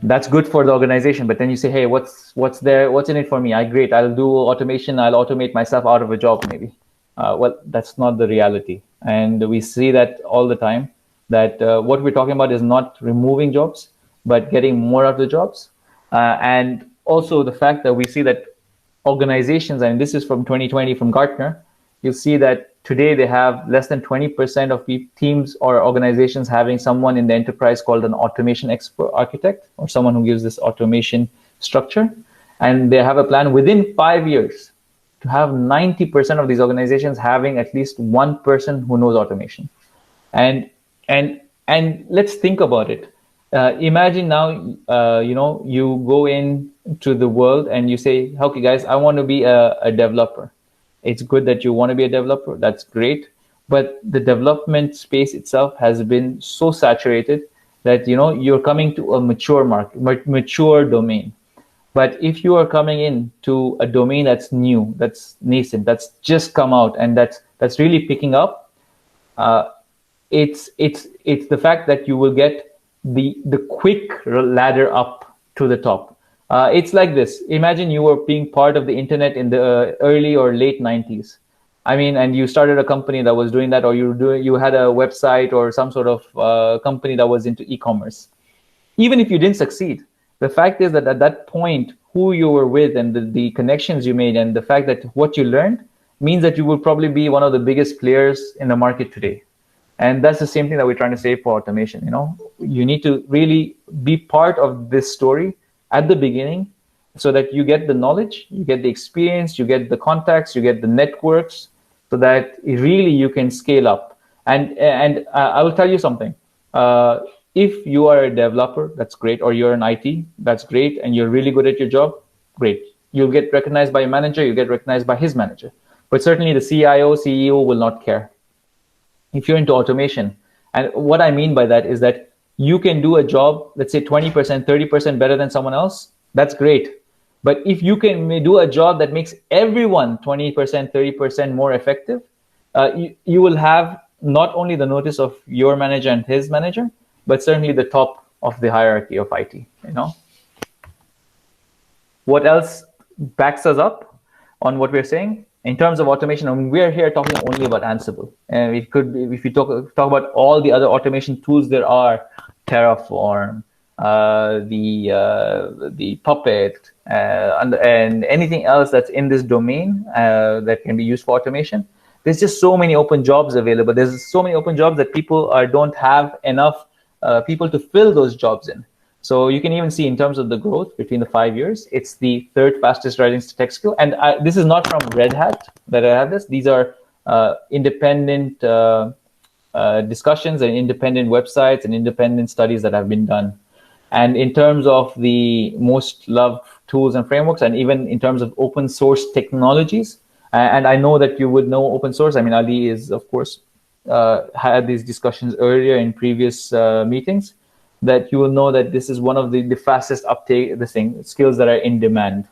That's good for the organization, but then you say, hey, what's in it for me? Great, I'll do automation, I'll automate myself out of a job maybe. Well, that's not the reality, and we see that all the time, that what we're talking about is not removing jobs, but getting more of the jobs. And also the fact that we see that organizations, and this is from 2020 from Gartner, you'll see that today they have less than 20% of teams or organizations having someone in the enterprise called an automation expert architect, or someone who gives this automation structure. And they have a plan within 5 years to have 90% of these organizations having at least one person who knows automation. And and let's think about it. Imagine now, you go into the world and you say, okay, guys, I want to be a developer. It's good that you want to be a developer. That's great. But the development space itself has been so saturated that, you're coming to a mature market, mature domain. But if you are coming in to a domain that's new, that's nascent, that's just come out, and that's really picking up, it's the fact that you will get the quick ladder up to the top. It's like this. Imagine you were being part of the internet in the early or late 90s. I mean, and you started a company that was doing that, or you had a website or some sort of company that was into e-commerce. Even if you didn't succeed, the fact is that at that point, who you were with and the connections you made, and the fact that what you learned means that you will probably be one of the biggest players in the market today. And that's the same thing that we're trying to say for automation. You need to really be part of this story at the beginning, so that you get the knowledge, you get the experience, you get the contacts, you get the networks, so that really you can scale up. And I will tell you something. If you are a developer, that's great, or you're an IT, that's great, and you're really good at your job, great. You'll get recognized by your manager, you'll get recognized by his manager. But certainly the CIO, CEO will not care. If you're into automation, and what I mean by that is that you can do a job, let's say 20%, 30% better than someone else, that's great. But if you can do a job that makes everyone 20%, 30% more effective, you will have not only the notice of your manager and his manager, but certainly the top of the hierarchy of IT. What else backs us up on what we're saying? In terms of automation, I mean, we're here talking only about Ansible. And if you talk about all the other automation tools there are, Terraform, the Puppet, and anything else that's in this domain that can be used for automation. There's just so many open jobs available. There's so many open jobs that people don't have enough people to fill those jobs in. So you can even see in terms of the growth between the 5 years, it's the third fastest rising tech skill. And this is not from Red Hat that I have this. These are independent discussions and independent websites and independent studies that have been done. And in terms of the most loved tools and frameworks, and even in terms of open source technologies, and I know that you would know open source. I mean, Ali is, of course, had these discussions earlier in previous meetings, that you will know that this is one of the fastest uptake, skills that are in demand.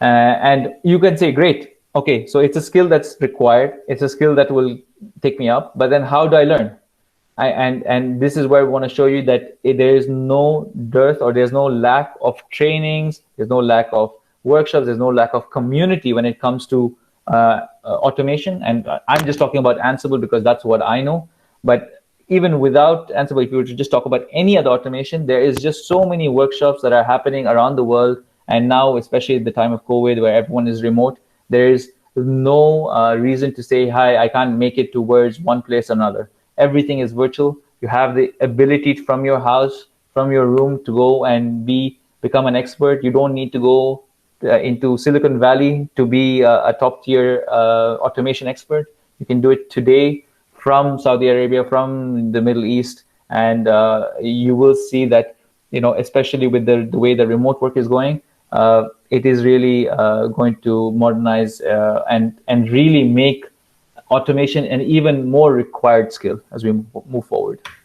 And you can say, great, okay, so it's a skill that's required. It's a skill that will take me up, but then how do I learn? And this is where we want to show you that there is no dearth, or there's no lack of trainings, there's no lack of workshops, there's no lack of community when it comes to automation. And I'm just talking about Ansible because that's what I know. But even without Ansible, if you were to just talk about any other automation, there is just so many workshops that are happening around the world. And now, especially at the time of COVID, where everyone is remote, there is no reason to say, hi, I can't make it towards one place or another. Everything is virtual. You have the ability from your house, from your room, to go and become an expert. You don't need to go into Silicon Valley to be a top-tier automation expert. You can do it today from Saudi Arabia, from the Middle East, and you will see that, especially with the way the remote work is going, it is really going to modernize and really make automation an even more required skill as we move forward.